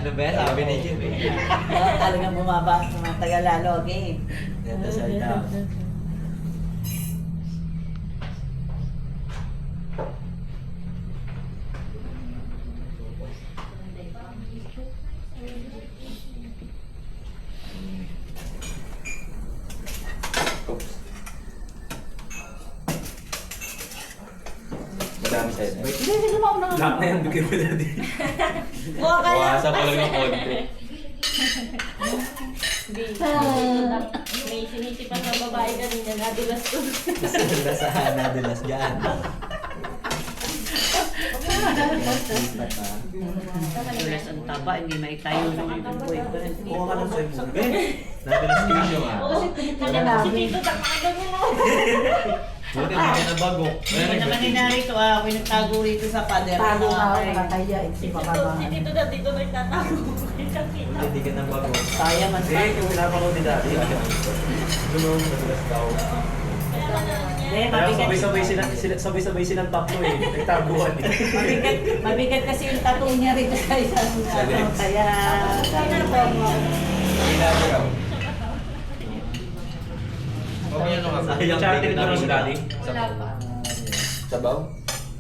Ano ba yan? Sabi ni Jim eh. Talagang bumaba, tumatagal lalo, okay? Ganda salita. Madami sa'yo. Hindi, hindi mo ako Lahat na yan, bigyan mo daddy. Buwasan ko lang ng konti. May sinisipan ng babae kanina, nadulas ko. Nasahan na dulas dyan. Dulas ang taba, hindi maitayo ng ibang boyfriend. Kuha ka lang sa'yo muna. Nadulas ka siya nga. Oo, si Tito, takmagan mo na. Buti hindi ka nabago. Hindi naman ninarito, ako yung nagtago rito sa pader. Tago na ako, nakakaya. Si Tito na dito nagtatago. Hindi ka nabago. Kaya man Hindi, kung pinapanood ni daddy, gano'n, nadulas daw. Hindi, Kaya mabigat. sabay silang tatlo eh. Nagtaguan eh. Mabigat kasi yung tattoo niya rito sa isang Sa legs. Kaya, Ginagaw. Okay, ano nga? Sayang, Charity hindi ito na si rin daddy. Wala pa. Sabaw?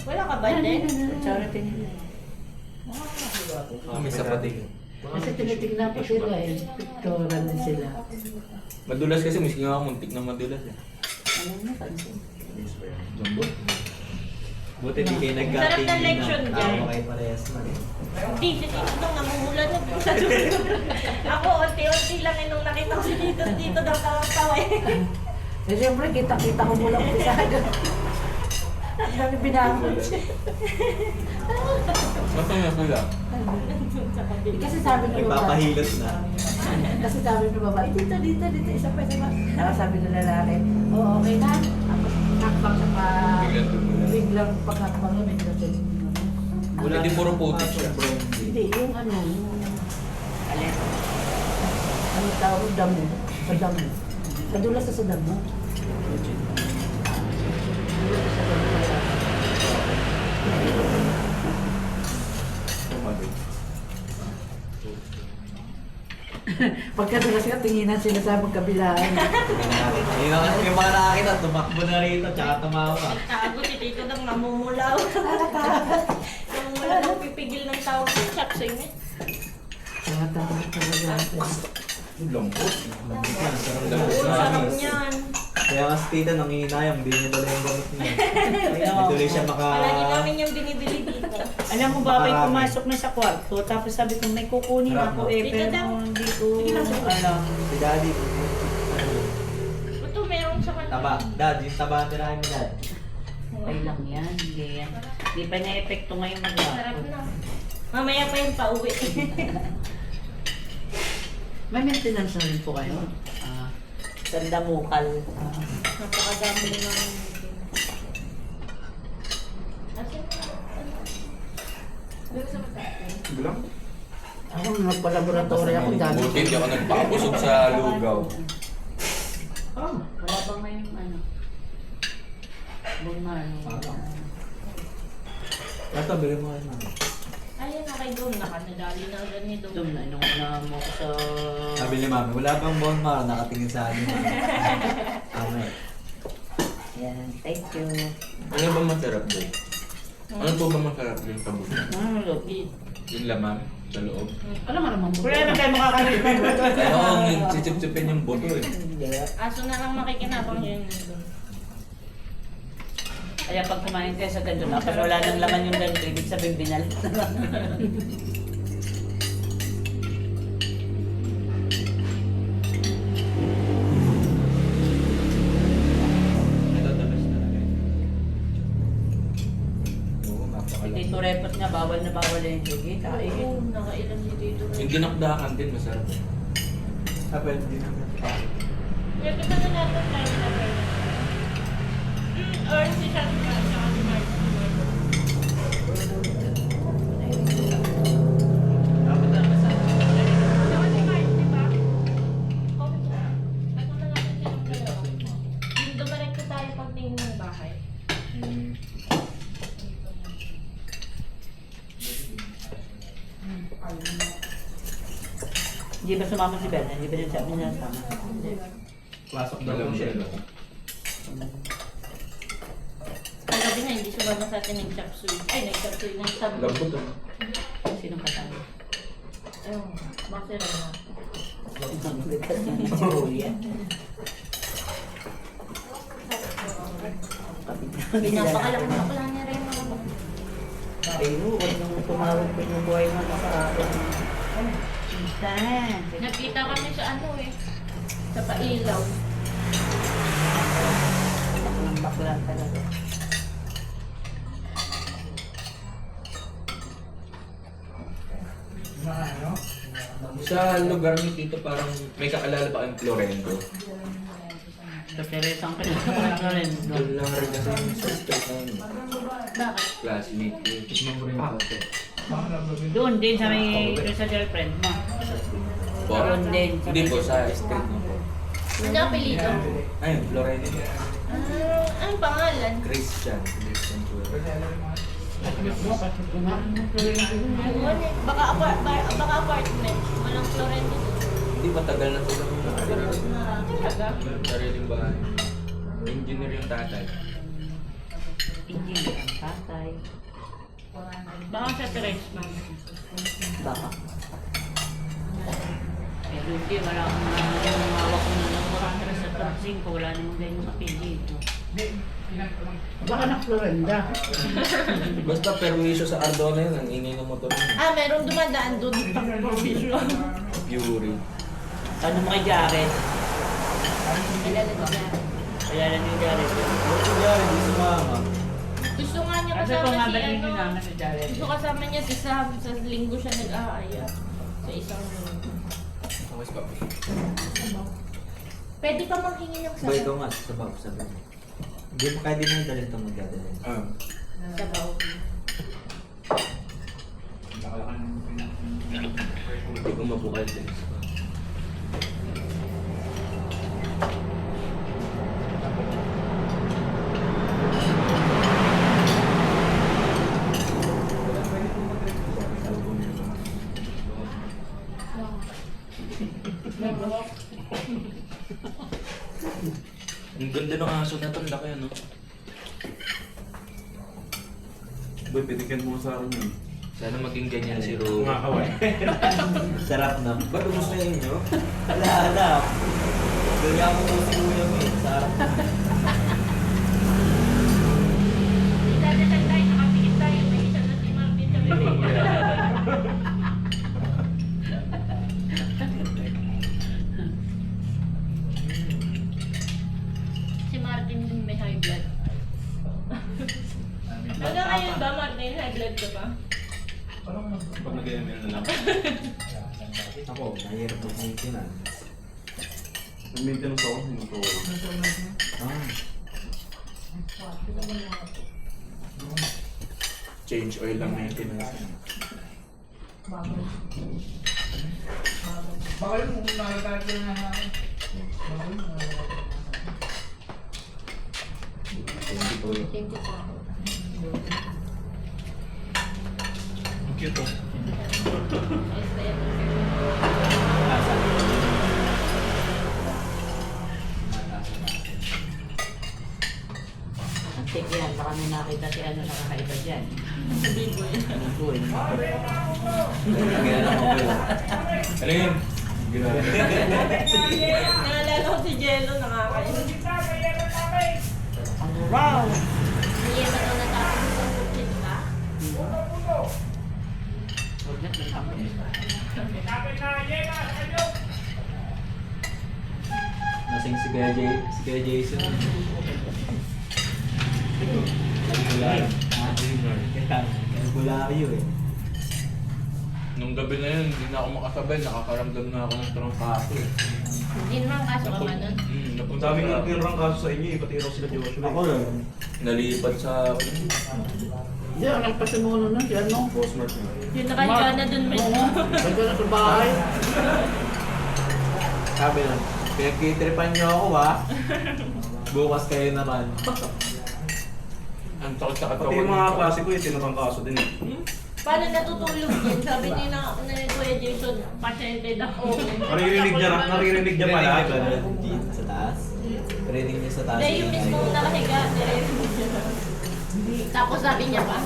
Wala ka ba din? charity nila. May sapating. Kasi tinitignan ko sila eh. Pictorial din sila. Madulas kasi, miski nga ako muntik na madulas eh. Ano mo, pansin? Jumbo. Buti di kayo Sarap nagkatingin ng leksyon na. dyan. Tama kayo parehas na rin. Hindi, si Tito nung namumula na po sa dulo. Ako, unti-unti lang nung nakita ko si Tito dito daw tawa eh. Eh siyempre, kita-kita ko mula umpisa hanggang. Ang dami binakot siya. Basta nga sila. Kasi sabi ng babae. Nagpapahilot na. Kasi sabi ng babae, dito, isa pa. Tapos sabi ng lalaki, oo, okay na. Tapos hakbang sa pa. Biglang tumulan. Biglang paghakbang yun, biglang tuloy. Wala din puro putik siya. Hindi, yung ano, yung Alin? ano tawag, damo. Sa damo. Nadulas sa damo. Pagkadulas ka, tinginan sila sa magkabilaan. Yung mga nakakita, tumakbo na rito, tsaka tumawa. Tago si Tito nang namumulaw. Namumula nang pipigil ng tao. Chapsing eh. Tama talaga. Lambot. Oo, sarap niyan. Kaya nga si tita, nanginayang, hindi niya dala yung gamot niya. Hindi tuloy siya Palagi namin yung binibili dito. Alam mo ba, may pumasok na sa kwarto, tapos sabi ko, may kukunin ako eh, Dito pero daw. hindi ko alam. Si daddy. Ito meron sa kanila. Taba. Dad, yung taba ang tirahin mo dad. Okay lang yan, hindi yan. Hindi pa na-epekto ngayon Sarap mag-aapon. na. Mamaya pa yung pauwi. May maintenance na rin po kayo. Sandamukal. Napakadami ng... Bilang? Ako nagpa-laboratory ako dami. Buti hindi ako nagpapusog sa lugaw. Wala ba ngayon ano? Bungal. Ito, bili mo kayo namin. Ayun na kay Dom, nakanadali na ganito. Doon na, inong na mo ko sa... Sabi ni mami, wala bang bon mara nakatingin sa akin. Tama eh. Yan, thank you. Ano ba masarap doon? Ano po ba masarap yung kabus? Ano, Loki? Yung laman sa loob. Alam nga naman po. Wala na tayo makakarinig. Kaya ako sisip-sipin yung buto eh. Aso na lang makikinabang yun. Kaya pag kumain kayo sa ganito, tapos wala nang laman yung ganito, ibig sabihin binalit na lang. Ito, the best talaga eh. Oo, Si napakalaki. Tito Repot nga, bawal na bawal yung sige, kain. Oo, nakailan si Tito. Yung dinakdakan din masarap. Ah, pwede din naman. Pwede ba na natin tayo na pwede? Or si Shanta sa si Mark. Dapat na nasa. Saka si Mark, di ba? Oo. Ano na natin silang dalawa? Yung dumirekto tayo pagtingin ng bahay. Hindi ba sumama si Bella? Hindi ba niya sabi niya sama? Hindi. Pasok daw Alam po siya. niya. Ang gabi na hindi sumama sa atin ng chop suey. Ay, nag-chop suey ng sabon. Lambot ah. Sinong kasama? Ayun, boxer na. Pinapakalaki na pala niya rin mga Pero, huwag nang tumawag ko yung buhay mo sa akin. Saan? Nakita kami sa ano eh. Sa pailaw. Baklang bakla talaga. Sa lugar ni Tito parang may kakalala pa kayong Florendo. Sa Teresang pinagkakulang na rin. Doon lang rin kasi sa street na yun. Bakit? Classmate ko. Doon din sa may sa girlfriend mo. Po? Doon din. Hindi po, sa street na po. Ano apelido? Ayun, Florendo. Anong pangalan? Christian. Christian po. Baka apartment. Walang Florendo doon. Hindi, matagal na po lang yung nakatira. Talaga? Sariling bahay. Engineer yung tatay. Hindi ang tatay. Baka sa Teres man. Baka. Pero hindi, wala akong hawak ko na lang. Sa top 5, wala namang ganyan apelido. Baka na Florenda. Basta perwisyo sa Ardona yun, ang ingay ng motor yun. Ah, merong dumadaan doon. Fury. Ano mo kay Jared? Kilala ko na. Kaya lang yung Jared. Buti niya, hindi sumama. Gusto nga niya Kasi kung kasama si mabalik ano. yung naman si Jared. Gusto kasama niya si Sam. Sa linggo siya nag-aaya. Sa isang linggo. Mas pa. Pwede ka manghingi ng Ba ikaw sabaw. nga, sabaw, sabaw. Hindi mo kaya din mo dalhin itong magdadalhin. Ah. Sabaw. Hindi ko mabukal din. Ang ganda ng aso na to, ang laki ano. Boy, pinigyan mo sa akin yun. Sana maging ganyan si Ro. Kumakaway. Sarap na. Ba't gusto niya inyo? Hala. Gaya mo ko si Kuya mo eh. Sarap na. Idadasal tayo, nakapikit tayo. May isa na si Marvin sa bibig. Si Martin din may high blood. Hanggang ngayon ba, Martin? High blood ka ba? Pag nag-ML na lang. Ako, mahirap ang maintenance. Nag-maintenance ako, hindi ko. Ah, Change oil lang maintenance. Baka yun, kung nakatayo ko na namin. Hindi ko yun. Thank you po. Ang cute oh. Ang take yan, baka may nakita si ano nakakaiba dyan. Biboy. Bigoy. kaya na ako pala. Ano yun? Grabe. Naalala ko si Jello, nakakainis. Ang wow! Hindi ba ito natapos sa bukid ka? Huwag na tinapos. Nasing si Kuya Jason. Bularyo eh. Nung gabi na yun, hindi na ako makasabay. Nakakaramdam na ako ng trangkaso eh. Hindi naman kaso ka man nun. Napunta Ang daming nagtirang kaso sa inyo, pati raw sila Joshua. Ako yun. Nalipat sa... Hindi, ang pasimuno na siya, no? Postmark na. Yung nakahiga na dun may Bago na sa bahay. Sabi lang, pinagtitripan niyo ako ha. Bukas kayo naman. Ang sakit sa Pati katawan. yung mga klase ko, tinatang kaso din eh. Paano natutulog din? Sabi ni Kuya Jason, pasyente daw. Naririnig niya pala. Narinig niya ba na Jean sa taas? Narinig niya sa taas. Hindi, yung mismo nakahiga, nire-remove niya. Tapos sabi niya pa,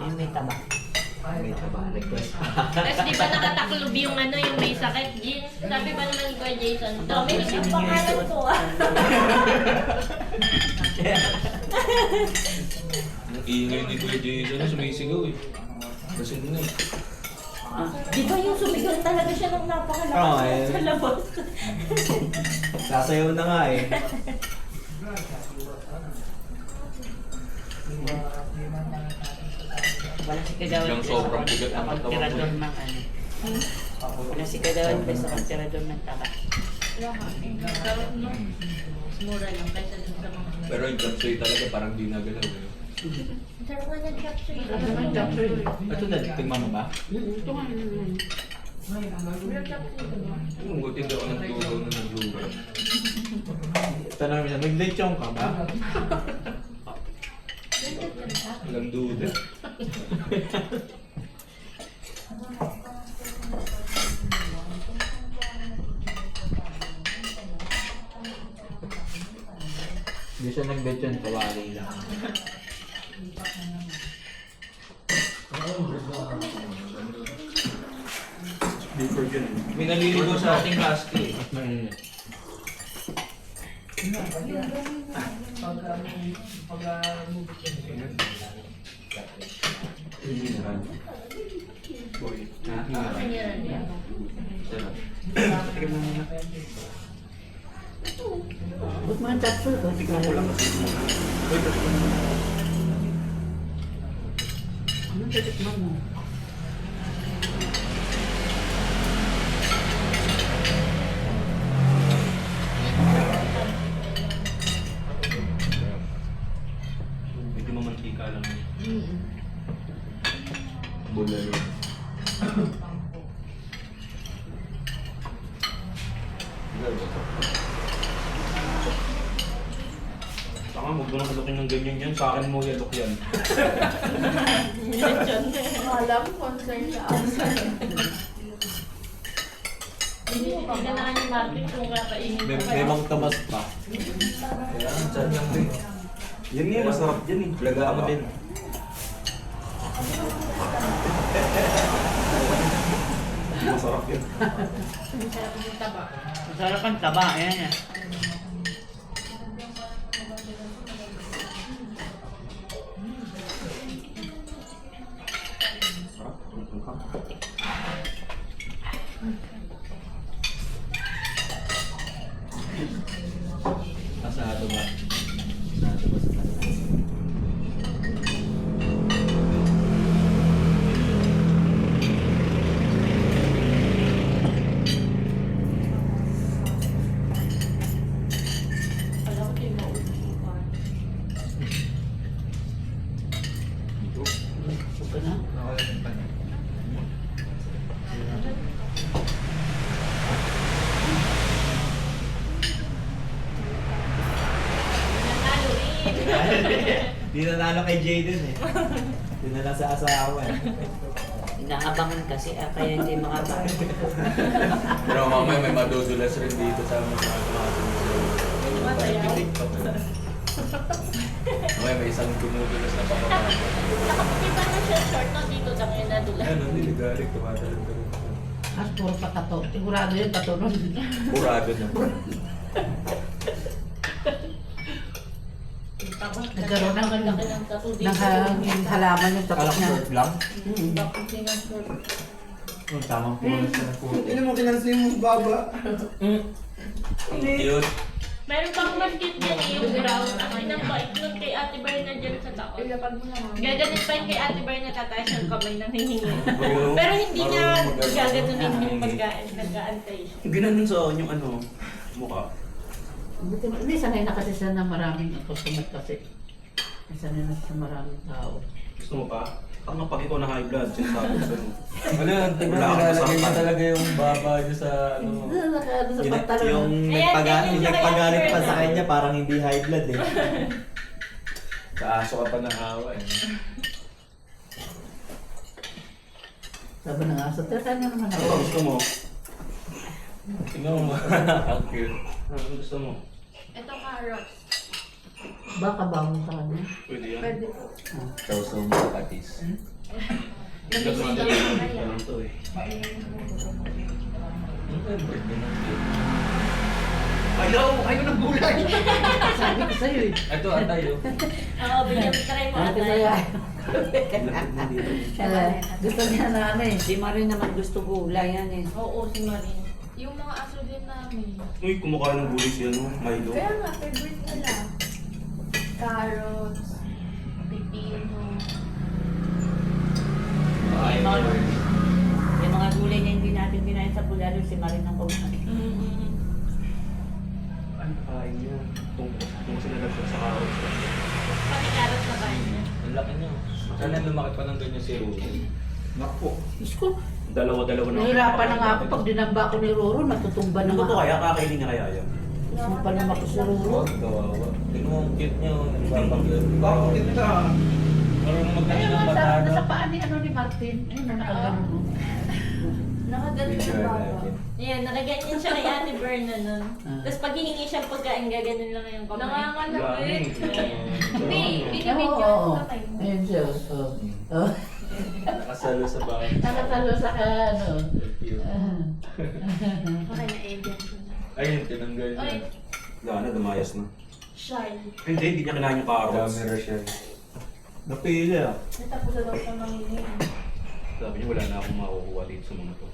Yung may taba. May taba, request. tapos di ba nakataklob yung yung may sakit, Jean? Sabi ba naman ni Kuya Jason, Dominic yung pangalan ko ah. Ang ingay ni Kuya Jason, sumisigaw eh. Kasi na eh. Di ba yung sumigaw talaga siya ng Oo, napakalakas eh. sa labas? Sasayaw na nga eh. Wala si Kagawan. Yung sobrang bigat ng katawan ko. Tirador ng ano. Wala si Kagawan pa sa tirador ng taba. Mura lang kaysa dun sa mga... Pero yung jump suit talaga parang di nagalaw eh. Sarap nga ng capsule. Ito na, tingnan mo ba? Ito nga. Yung buti daw ng tugaw na naglugaw. Tanong niya, nag-lechong ka ba? Walang duda. Hindi siya nag-lechon, kawali lang. Different yun. May naliligo sa ating husky eh. Mainit. Ba't mga capsule ko? Tignan ko lang kasi. Anong titikman mo? Medyo mamantika lang. Bulalo. Saka huwag mo nang kalukin ng ganyan yan. Sa akin mo yalok yan. Alam, concern siya. Hindi na nga ni Martin kung kakainin May, ko may kaya. mang tamas pa. Kailangan dyan lang din. Yan nga, masarap yan eh. Laga mo din. Masarap yan. Sarap yung taba. Masarap ang taba. Ayan yan. Asado ba? Asado ba sa taas? Alam ko yung maulit ko. Gusto ko na? Nanalo rin. Di nanalo kay Jayden eh. Di na lang sa asawa eh. Inaabangan kasi kaya hindi makakain. Pero mamaya may madudulas rin dito sa mga Masayaw. Mamaya may isang dumudulas na papapapa. Nakaputi ba na siya short na dito lang yung nadula? Ano, niligalig, tumatalog ka rin. At puro patato. Sigurado yun, tato nun. Purado na. Nagkaroon ng laki ng tattoo dito. ng halaman yung Akala tapos ko niya. short lang. Bakit yung short? Oh, tamang pulas na pulas. Hindi mo kinansin mo baba. Cute. Meron pang mas cute dyan eh, yung brown. Ang pinambait nun kay Ate Berna dyan sa taon. Gaganin pa yun kay Ate Berna tataas yung kamay nang hihingi. Pero hindi niya gaganunin yung nag-aantay siya. Ginanon sa akin yung ano, mukha. Hindi, sanay na kasi siya na maraming customer kasi. Sanay na siya maraming tao. Gusto mo pa? Ang pag ikaw na high blood, sinasabi ko sa'yo. Ano, tingnan Wala akong nilalagay niya masarap. talaga yung baba niya sa ano. Nakado sa pantalon. Yung Ayan, nagpagalit, ganyan siya nagpagalit kay pa Ate sa Berna. kanya, parang hindi high blood eh. Sa aso ka pa ng awa eh. Sabi ng aso, teka na naman Ano ako. gusto mo? Tingnan mo. Ang cute. Ano gusto mo? Ito carrots. Baka bangon sa kanya. Pwede yan. Pwede po. Sausaw mo sa patis. Nabibigyan ko na yan. Ganun to eh. Ayaw ng gulay. Sabi ko sa'yo eh. Ito, atay oh. Oo, bigyan mo try mo Sabi ko atay. sa'yo. Kaya, gusto niya na ano eh. Si Marie naman gusto gulay yan eh. Oo, si Marin. Yung mga aso din namin. Uy, kumakain ng gulay siya, no? Milo. Kaya nga, favorite nila. Carrots, pipino. Yung mga gulay na hindi natin kinain sa bulalo, si Marie nang kumain. Ano kain niya? Kung sinalab siya sa carrots. Pati carrots na kain niya. Ang laki niya. Sana lumaki pa ng ganyan si Rudy. Naku. Diyos ko, Dalawa-dalawa na. nahirapan na nga ako pag dinamba ko ni Roro, natutumba na Ano nga. to kaya? Kakainin niya kaya yan? Sumpa naman ako sa Roro. Kawawa. Tingnan mo, ang cute niya. Nagbabagyod. Bakit ka? Marunong Kaya magkain ng nga, batado. nasa paa ni ano ni Martin. Ayun, nakagano. Nakaganon Picture yung baba. natin. Yan, nakaganyan siya kay Ate Berna nun. Ah. Tapos pag hihingi siya pagkain, gaganon lang yung kamay. Nangangalapit. Hindi, Oo, binibigyan oo. ko kamay mo. Ayun siya. Oh. Oh. Nakasalo sa bahay. Nakatalo sa ano. Cute. Okay na, Eden ko na. Ayun, tinanggal niya. Ay, Wala na, dumayas na. shy. Hindi niya kinain yung carrots. Camera siya. Napili ah. Natapos na daw siya mangingi. Sabi niya, wala na akong makukuha dito sa mga to.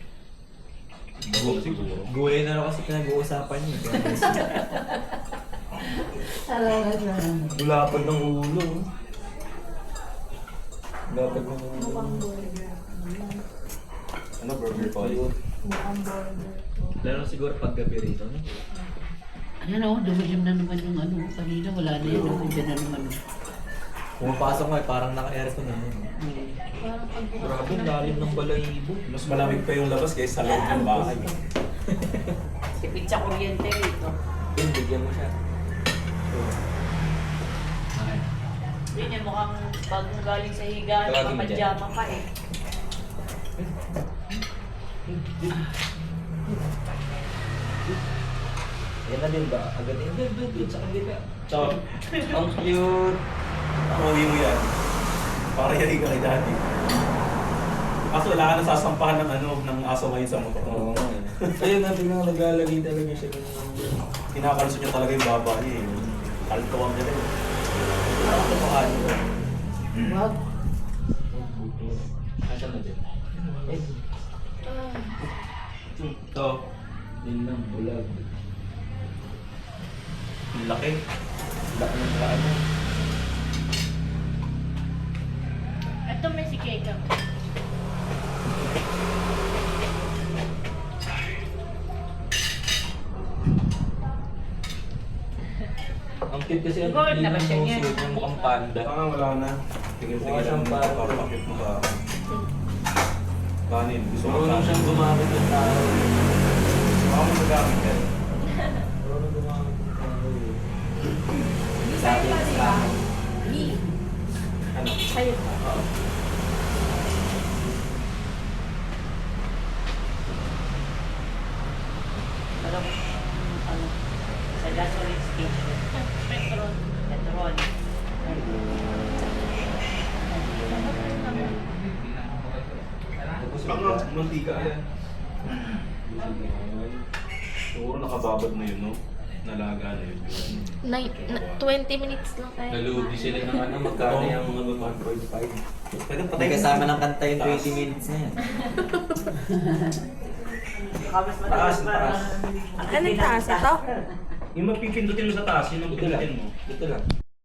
Siguro. Gulay na lang kasi pinag-uusapan niyo. Talaga siya. Gulapad ng ulo. Dapat mo Mukhang burger. Ano, burger pa yun? Mukhang burger. Lalo siguro pag gabi rito. No? Ano no, dumilim na naman yung ano. Kanina wala na yun. Nandiyan na naman. Pumapasok nga eh, parang naka-aircon na yun. Parang pagbukas Grabe, ang lalim ng balahibo. Mas malamig pa yung labas kaysa sa loob ng bahay. Tipid sa kuryente rito. Yun, bigyan mo siya. Yun yung mukhang bagong galing sa higaan, Tawagin mo nakapadyama pa eh. Yan na din ba? Agad yun. Doon sa kabila. Tsaka, Ang cute. uwi mo yan. Para yari ka kay daddy. Kaso wala ka nasasampahan ng ano, ng aso ngayon sa motor. Oo nga eh. Ayun na, tingnan naglalagay talaga siya ng Kinakalso niya talaga yung baba niya eh. Kaltuwang niya rin. Ano ito pa kanin ko? Wag. Asan na din? Ito. Yun lang, bulag. Ang laki. Laki ng kaano. Ito may si Keka. Ang cute kasi ang Gold na ba ng siya niya? suit niya, mukhang panda. Wala na. Tingin Mukha siyang lang parang- papakit mo ka. Kanin. Gusto mo Marunong siyang gumamit ng tao. Baka mo nagamit yan. Marunong gumamit ng tao eh. Sabi sa Ano? Sa'yo pa. Oo. Alam mo, ano, sa gasoline station. Petrol. Petrol. Tapos Ang mantika yan. Siguro nakababad na yun, no? Nalaga na yun. 20 minutes lang tayo. Nalubi sila ng ano, magkano yung mga 1.5. Pwede May patay kasama ng kanta yung 20 minutes na yan. Baka mas Taas, madalas pa. taas. Anong taas ito? Yung mapipindutin mo sa taas, yun ang pindutin mo. Dito lang.